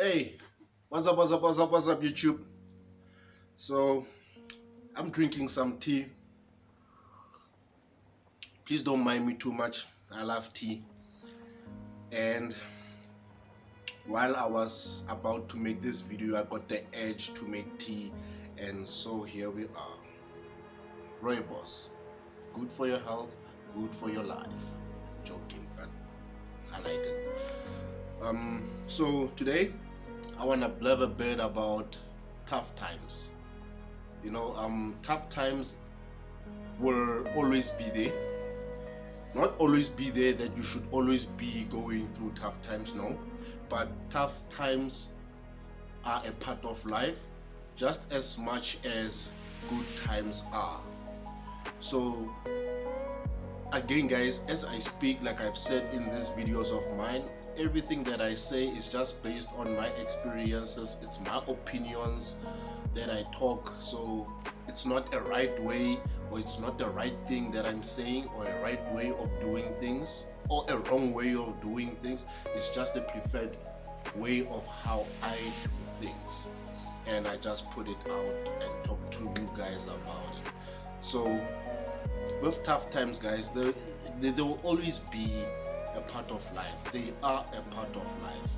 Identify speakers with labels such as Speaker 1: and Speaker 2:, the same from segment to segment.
Speaker 1: Hey, what's up, YouTube? So, I'm drinking some tea. Please don't mind me too much. I love tea. And while I was about to make this video, I got the urge to make tea. And so here we are. Rooibos. Good for your health, good for your life. Joking, but I like it. So today, I want to blab a bit about tough times. Tough times will always be there. Not always be there that you should always be going through tough times, no. But tough times are a part of life just as much as good times are. So again guys, as I speak, like I've said in these videos of mine, everything that I say is just based on my experiences. It's my opinions that I talk, so it's not a right way or it's not the right thing that I'm saying, or a right way of doing things or a wrong way of doing things. It's just a preferred way of how I do things, and I just put it out and talk to you guys about it. So with tough times guys, they will always be a part of life. They are a part of life,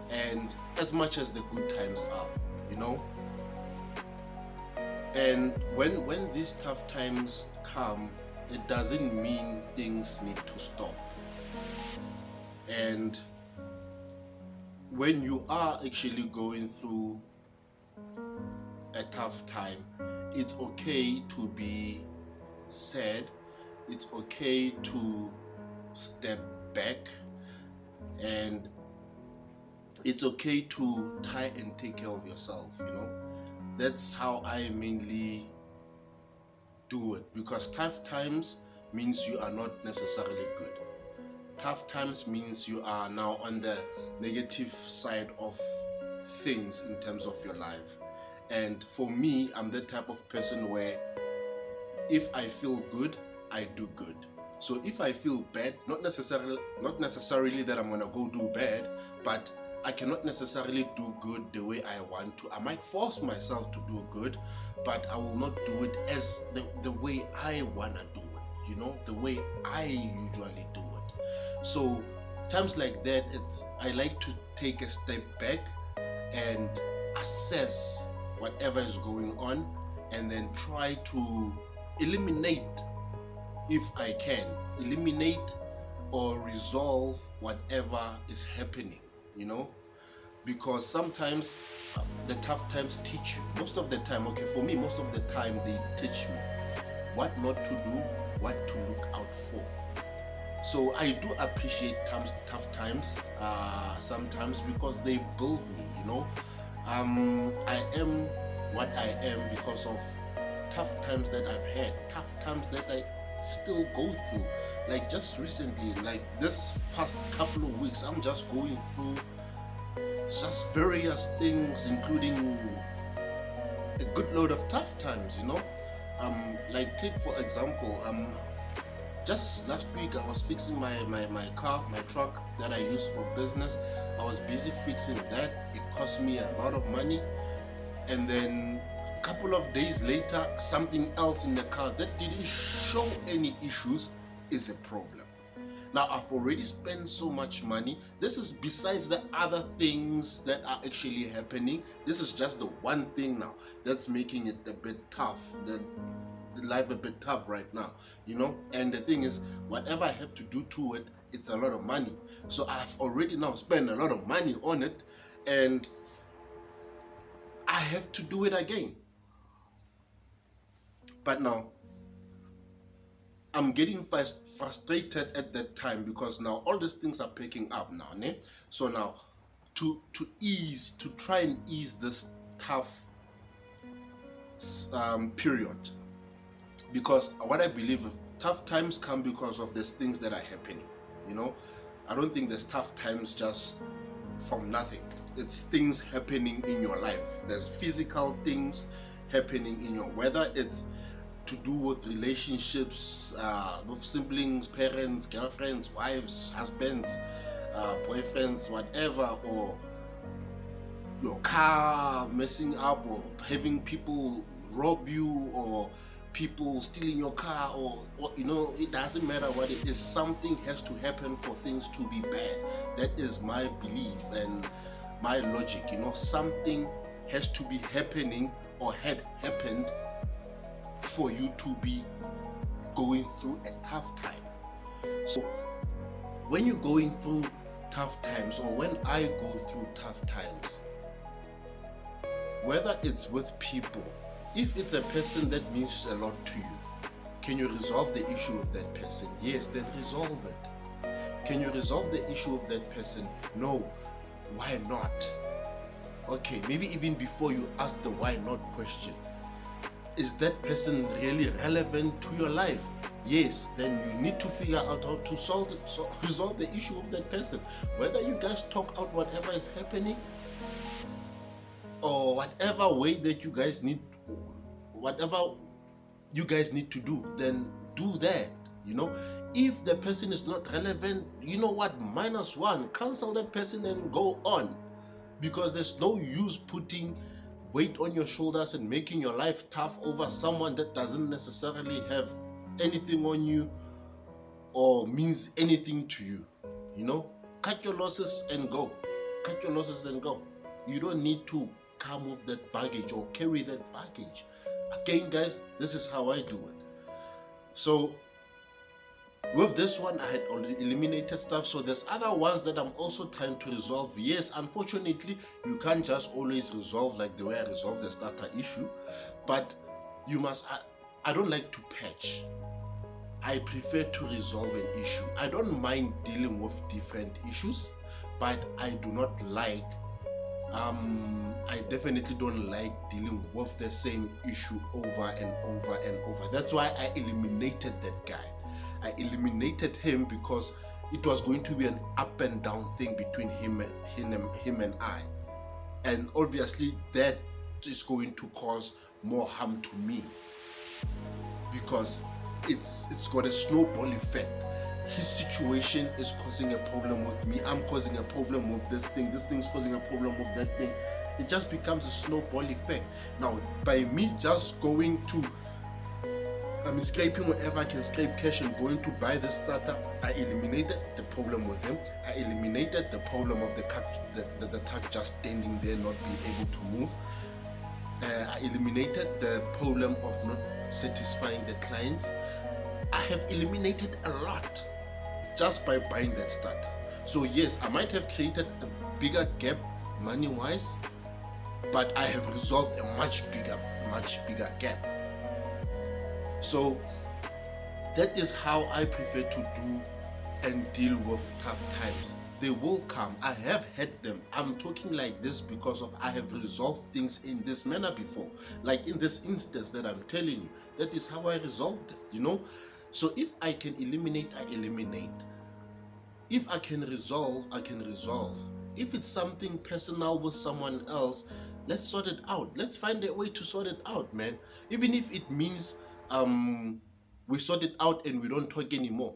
Speaker 1: and as much as the good times are, and when these tough times come, it doesn't mean things need to stop. And when you are actually going through a tough time, it's okay to be sad. It's okay to step back, and it's okay to try and take care of yourself. That's how I mainly do it, because tough times means you are not necessarily good. Tough times means you are now on the negative side of things in terms of your life. And for me, I'm the type of person where if I feel good, I do good. So if I feel bad, not necessarily that I'm gonna go do bad, but I cannot necessarily do good the way I want to. I might force myself to do good, but I will not do it as the way I wanna do it, the way I usually do it. So times like that, I like to take a step back and assess whatever is going on, and then try to eliminate, if I can, eliminate or resolve whatever is happening, because sometimes the tough times teach you. Most of the time, okay, for me, most of the time they teach me what not to do, what to look out for. So I do appreciate tough times sometimes, because they build me. I am what I am because of tough times that I've had, tough times that I still go through. Like just recently, like this past couple of weeks, I'm just going through just various things, including a good load of tough times. Like take for example, just last week I was fixing my car, my truck that I use for business. I was busy fixing that. It cost me a lot of money, and then a couple of days later, something else in the car that didn't show any issues is a problem. Now I've already spent so much money. This is besides the other things that are actually happening. This is just the one thing now that's making it a bit tough, the life a bit tough right now, and the thing is, whatever I have to do to it, it's a lot of money. So I've already now spent a lot of money on it, and I have to do it again. But now I'm getting frustrated at that time, because now all these things are picking up now, ne? So now to try and ease this tough period, because what I believe, tough times come because of these things that are happening. I don't think there's tough times just from nothing. It's things happening in your life. There's physical things happening in whether it's to do with relationships, with siblings, parents, girlfriends, wives, husbands, boyfriends, whatever, or your car messing up, or having people rob you, or people stealing your car, or it doesn't matter what it is. Something has to happen for things to be bad. That is my belief and my logic. Something has to be happening or had happened for you to be going through a tough time. So when you're going through tough times, or when I go through tough times, whether it's with people, if it's a person that means a lot to you, can you resolve the issue of that person? Yes, then resolve it. Can you resolve the issue of that person? No. Why not? Okay, maybe even before you ask the why not question, is that person really relevant to your life? Yes, then you need to figure out how to resolve the issue of that person. Whether you guys talk out whatever is happening, or whatever way that you guys need, whatever you guys need to do, then do that. If the person is not relevant, you know what, -1, cancel that person and go on, because there's no use putting weight on your shoulders and making your life tough over someone that doesn't necessarily have anything on you or means anything to you. Cut your losses and go. Cut your losses and go. You don't need to come with that baggage or carry that baggage. Again, guys, this is how I do it. So with this one, I had already eliminated stuff. So there's other ones that I'm also trying to resolve. Yes, unfortunately, you can't just always resolve like the way I resolved the starter issue, but you must. I don't like to patch. I prefer to resolve an issue. I don't mind dealing with different issues, but I do not like I definitely don't like dealing with the same issue over and over and over. That's why I eliminated that guy. I eliminated him because it was going to be an up and down thing between him and I. And obviously that is going to cause more harm to me, because it's got a snowball effect. His situation is causing a problem with me. I'm causing a problem with this thing. This thing's causing a problem with that thing. It just becomes a snowball effect. Now, by me just going to scraping wherever I can scrape cash and going to buy the starter, I eliminated the problem with him. I eliminated the problem of the truck just standing there, not being able to move. I eliminated the problem of not satisfying the clients. I have eliminated a lot just by buying that starter. So yes, I might have created a bigger gap money-wise, but I have resolved a much bigger gap. So that is how I prefer to do and deal with tough times. They will come. I have had them. I'm talking like this because I have resolved things in this manner before. Like in this instance that I'm telling you, that is how I resolved it, So if I can eliminate, I eliminate. If I can resolve, I can resolve. If it's something personal with someone else, let's sort it out. Let's find a way to sort it out, man. Even if it means we sort it out and we don't talk anymore,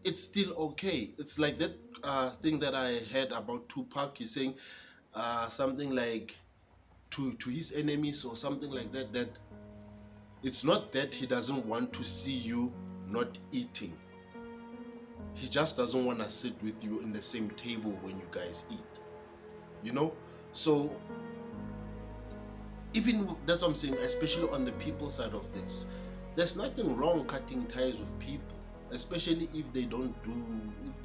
Speaker 1: it's still okay. It's like that thing that I heard about Tupac. He's saying something like to his enemies or something like that, that it's not that he doesn't want to see you not eating. He just doesn't want to sit with you in the same table when you guys eat. So even that's what I'm saying, especially on the people side of things, there's nothing wrong cutting ties with people, especially if they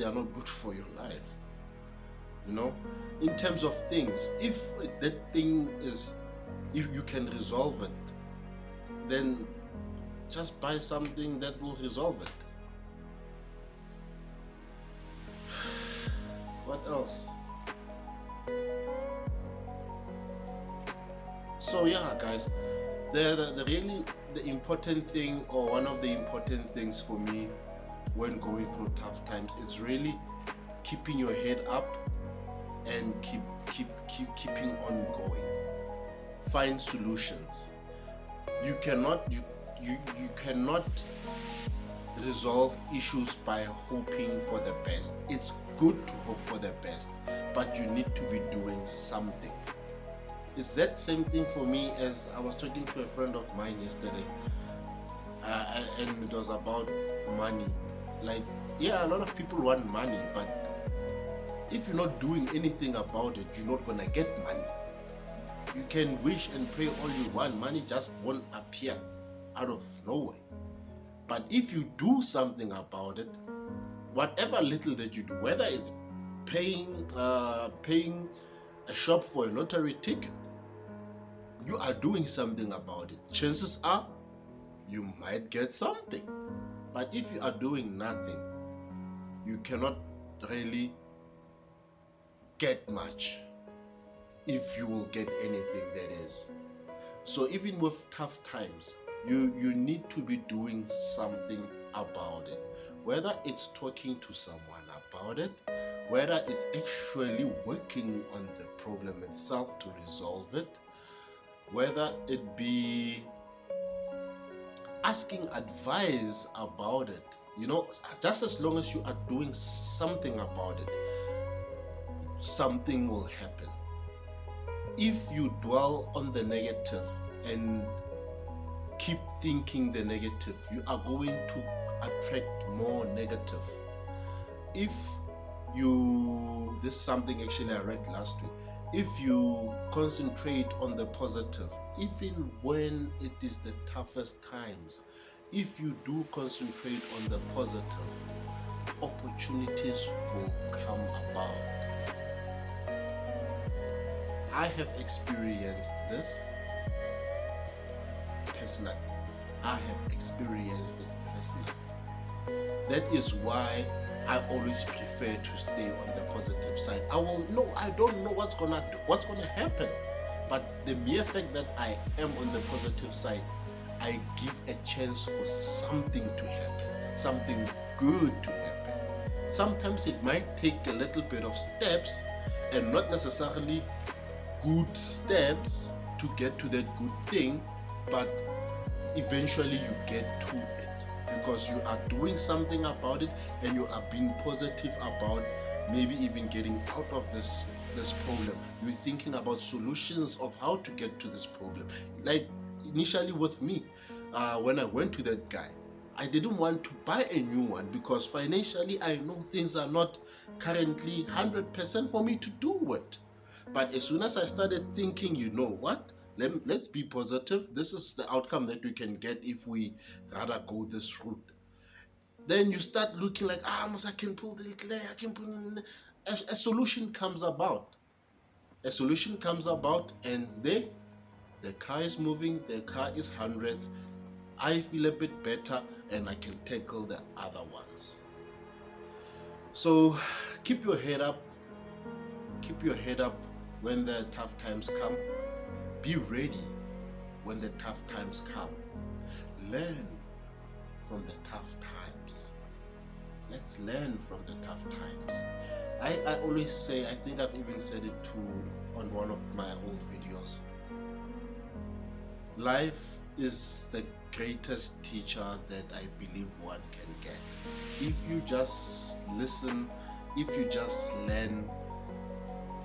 Speaker 1: are not good for your life. In terms of things, if that thing is, if you can resolve it, then just buy something that will resolve it. What else? So yeah, guys, the important thing, or one of the important things for me when going through tough times, is really keeping your head up and keeping on going. Find solutions. You cannot resolve issues by hoping for the best. It's good to hope for the best, but you need to be doing something. It's that same thing for me as I was talking to a friend of mine yesterday, and it was about money. Like, yeah, a lot of people want money, but if you're not doing anything about it, you're not gonna get money. You can wish and pray all you want, money just won't appear out of nowhere. But if you do something about it, whatever little that you do, whether it's paying a shop for a lottery ticket, you are doing something about it. Chances are you might get something. But if you are doing nothing, you cannot really get much, if you will get anything, that is. So even with tough times, you need to be doing something about it. Whether it's talking to someone about it, whether it's actually working on the problem itself to resolve it, whether it be asking advice about it, just as long as you are doing something about it, something will happen. If you dwell on the negative and keep thinking the negative, you are going to attract more negative. If you, this is something actually I read last week, if you concentrate on the positive, even when it is the toughest times, if you do concentrate on the positive, opportunities will come about. I have experienced this personally. I have experienced it personally. That is why I always prefer to stay on the positive side. I don't know what's gonna happen, but the mere fact that I am on the positive side, I give a chance for something to happen, something good to happen. Sometimes it might take a little bit of steps, and not necessarily good steps to get to that good thing, but eventually you get to it because you are doing something about it and you are being positive about maybe even getting out of this problem. You're thinking about solutions of how to get to this problem. Like initially with me, when I went to that guy, I didn't want to buy a new one because financially I know things are not currently 100% for me to do it. But as soon as I started thinking, you know what, let's be positive, this is the outcome that we can get if we rather go this route, then you start looking like, I can pull the clay, I can pull, a solution comes about. A solution comes about, and the car is moving, the car is hundreds. I feel a bit better and I can tackle the other ones. So keep your head up. Keep your head up when the tough times come. Be ready when the tough times come. Learn from the tough times. Let's learn from the tough times. I always say, I think I've even said it too on one of my old videos. Life is the greatest teacher that I believe one can get. If you just listen, if you just learn,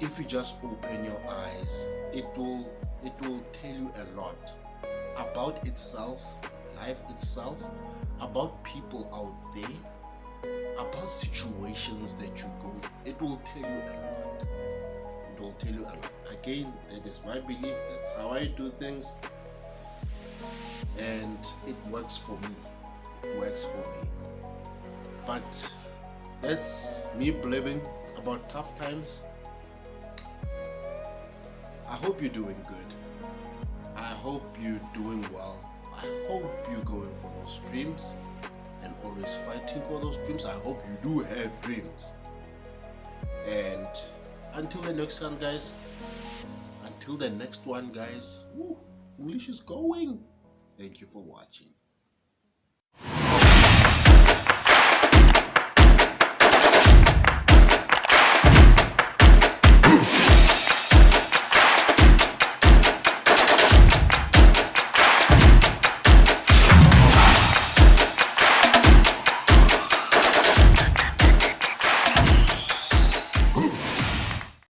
Speaker 1: if you just open your eyes, it will tell you a lot about itself, life itself, about people out there, about situations that you go. It will tell you a lot. It will tell you a lot. Again, that is my belief. That's how I do things. And it works for me. It works for me. But that's me blabbing about tough times. I hope you're doing good. I hope you're doing well. I hope you're going for those dreams and always fighting for those dreams. I hope you do have dreams. And until the next one, guys. Until the next one, guys. English is going. Thank you for watching.